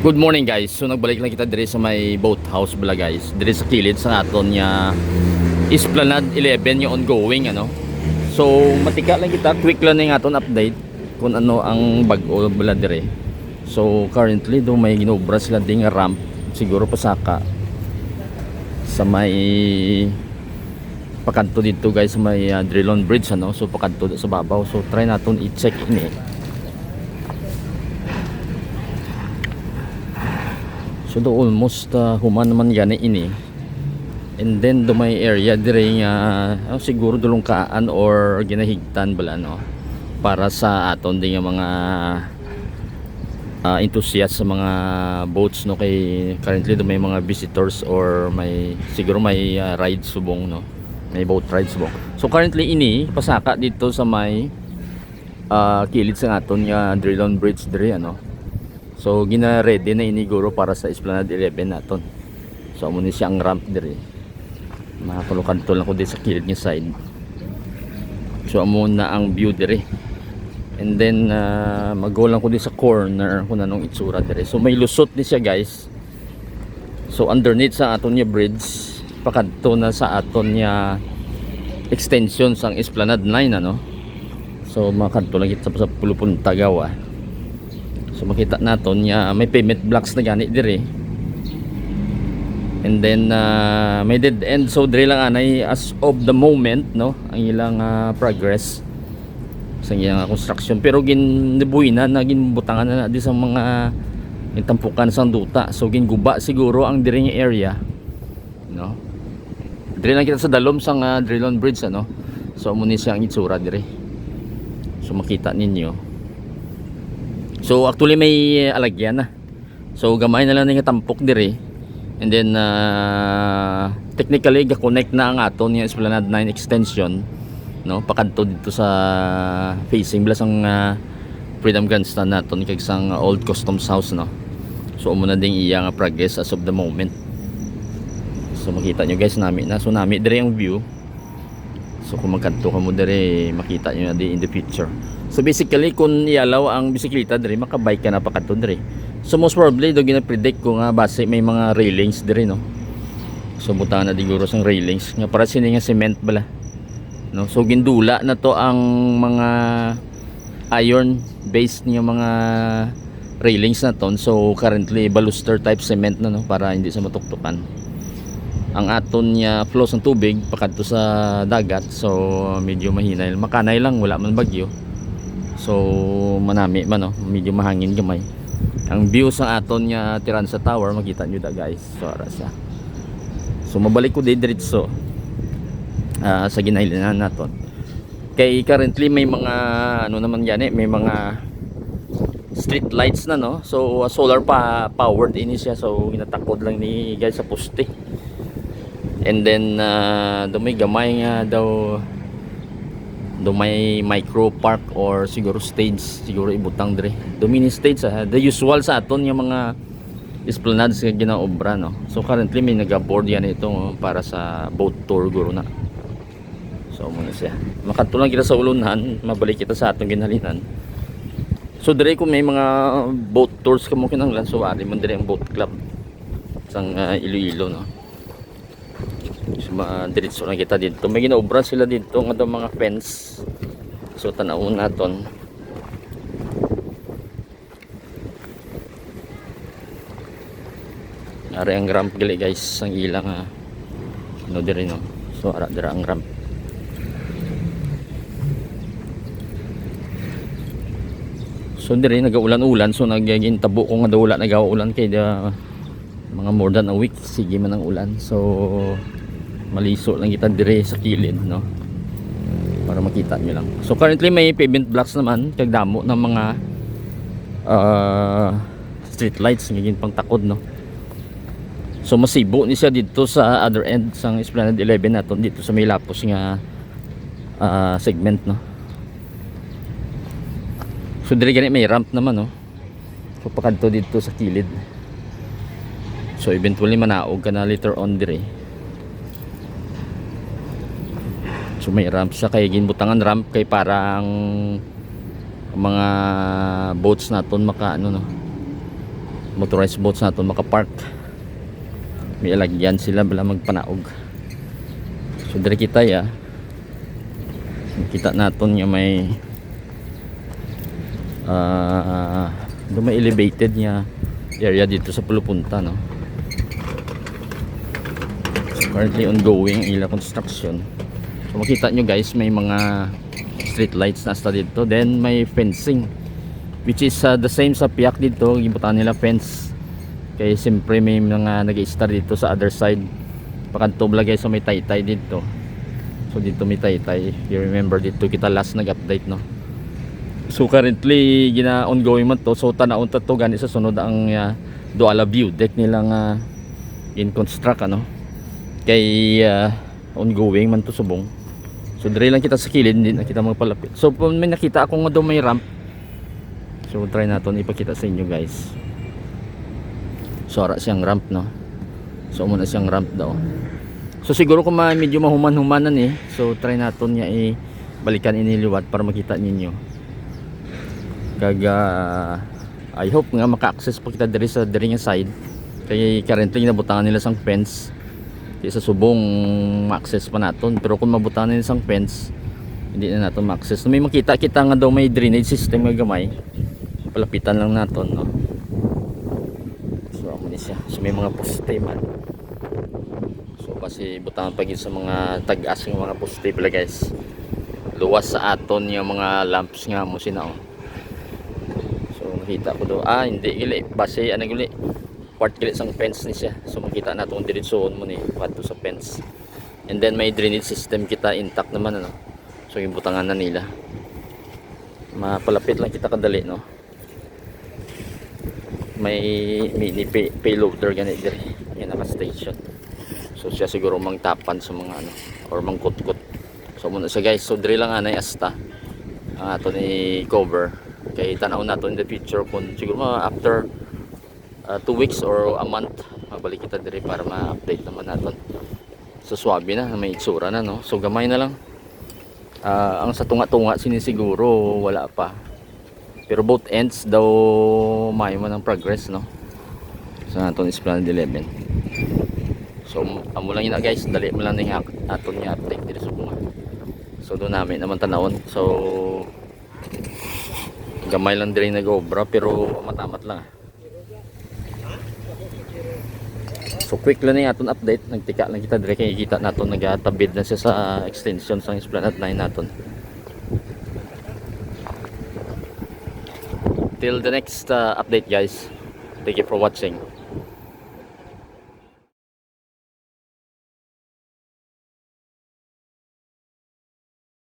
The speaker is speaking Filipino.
Good morning guys. So nagbalik lang kita dire sa may boat house bala guys. Dire sa kilid sa aton nya Esplanade 11 yung ongoing ano. So matika lang kita, quick lang ning aton update kung ano ang bag-o bala dire. So currently do may ginobra sila ding ramp siguro pasaka sa may pakanto dito guys sa may Drilon Bridge ano. So pakanto sa babaw. So try naton i-check ini. So do almost human naman gani ini. And then do may area dire nga siguro dulungkaan or ginahigtan bala no para sa aton ding mga enthusiast sa mga boats no kay currently do may mga visitors or may siguro may ride subong no. May boat ride subong. So currently ini pasaka dito sa may kilid sa aton nga Drilon Bridge dire ano. So gina-ready na iniguro para sa Esplanade 11 naton. So amo ni siyang ramp dire. Makapulukanto lang ko din sa kilid nga side. So amo na ang view dire. And then mag-go lang ko din sa corner kung anong itsura dire. So may lusot din siya guys. So underneath sa aton nga bridge, pakadto na sa aton nga extension sang Esplanade 9 ano. So makadto lang kita sa pulupon Tagawa. So makita naton nya may pavement blocks na gani dire. And then may dead end, so dire lang anay as of the moment no ang ilang progress sa ilang construction, pero ginbuhi na ginbutangan na di sa mga tampukan sa duta. So ginguba siguro ang dire nga area no. Dire lang kita sa dalom sang Drilon Bridge ano. So amo ni siya ang itsura dire. So makita ninyo. So actually may alagyan na. So gamay na lang nga tampok dire. And then technically ga-connect na ang aton nga Esplanade 9 extension no pakanto dito sa facing blas ang Freedom Grandstand naton kag sang old customs house no. So amo na ding iya nga progress as of the moment. So makita nyo guys nami na. So nami dire ang view. So kung magkanto ka mo dire makita nyo na di in the future. So basically kung ialaw ang bisikleta dire makabike ka na pakanto dire. So most probably do gina-predict ko nga base may mga railings dire no. So butangan na diguro sang railings nga para sini nga cement bala. No, so gindula na to ang mga iron based nga mga railings na ton. So currently baluster type cement na no para hindi sa matuktukan. Ang aton nya flow ng tubig pakadto sa dagat. So medyo mahinay, makanay lang wala man bagyo. So manami man no, medyo mahangin gamay. Ang view sa aton nya Tiransa Tower makita nyo da guys. So ara siya. So mabalik ko diretso sa ginailanan naton. Kay currently may mga ano naman yan may mga street lights na no. So solar powered ini siya. So ginatakod lang ni guys sa poste. And then may gamay nga daw may micro park or siguro stage siguro ibutang dire. Mini stage the usual sa aton yung mga esplanades nga ginaobra no. So currently may nag-board yan ito para sa boat tour guro na. So muna siya. Makadto lang kita sa ulunan, mabalik kita sa atong ginhalinan. So dire kung may mga boat tours kamo kinahanglan so ari man dire ang boat club sang Iloilo no. So diretso na kita dito. May ginaobra sila dito nga daw mga fence. So tanawon naton. Ari ang ramp gali guys ang ilang ano dire no. So ara dira ang ramp. So dire nagaulan-ulan so nagiging tabo ko nga daw wala nagaulan kay mga more than a week sige man ang ulan. So maliso lang kita dire sa kilid no para makita nyo lang. So currently may pavement blocks naman kag damo ng mga street lights ngiging pangtakod no. So masibo ni siya dito sa other end sang Esplanade 11 naton dito sa may lapos nga segment no. So dire gani may ramp naman no. So pakadto dito sa kilid. So eventually manaog ka na later on dire. So may ramp siya kay ginbutangan ramp kay parang mga boats naton maka ano no motorized boats naton makapark. May alagyan sila bala magpanaog. So dire kita ya. Kita naton nga may may elevated nga area dito sa Pulupunta, no. So currently ongoing ila construction. So makita nyo guys, may mga street lights na sa dito, then may fencing which is the same sa Piak dito, gibutan nila fence. Kaya siyempre may mga nag-i-star dito sa other side. Pakanto bla guys, so may taytay dito. So dito may taytay. You remember dito kita last nag-update, no. So currently gina ongoing man to. So tanaon ta to gani sa sunod ang Duala View deck nilang in construct, ano. Kay ongoing man to subong. So dire lang kita sa kilid, hindi na kita magpalapit. So may nakita ako nga daw may ramp. So try natin ipakita sa inyo guys. So ara siyang ramp, no. So muna siyang ramp daw. So siguro kung medyo mahuman-humanan so try natin niya balikan iniliwat para makita ninyo. Kaga I hope nga maka-access pa kita diri sa diri nga side. Kaya currently nabutangan nila sang fence. Kaya sa subong ma-access pa naton. Pero kung mabutangan nila sang fence, hindi na natin ma-access. May makita kita nga daw may drainage system nga gamay. Palapitan lang naton, no. So amo ni siya. So may mga poste man. So kasi butangan pagid sa mga tag-as ng mga poste pala guys. Luwas sa aton yung mga lamps nga mo sina, oh. So makita ko do, hindi gili base ano gili part gili sang fence ni siya. So makita nato kung diretsoon mo ni pato sa fence. And then may drainage system kita intact naman, ano. So yung butangan na nila. Mapalapit lang kita kadali, no. May mini payloader ganit dire. Yan naka station. So siya siguro mangtapan sa mga ano or mangkutkot. So muna sa guys, so dire lang anay asta ang ato ni cover. Kay tanaw nato in the future kung siguro after 2 weeks or a month mabalik kita dire para ma-update naman naton. So swabe na, may itsura na, no. So gamay na lang. Ang sa tunga-tunga sinisiguro wala pa. Pero both ends daw may man ang progress, no. Sa aton Esplanade 11. So amo lang yun guys, dali mo lang ning aton nga update diri sa bunga. So doon namin naman tanawon. So gamay lang diri nag-obra pero matamat lang. So quick lang yung aton update. Nagtika lang kita dire kay kita naton nagatabid na siya sa extension sa Esplanade 9 naton. Till the next update guys. Thank you for watching.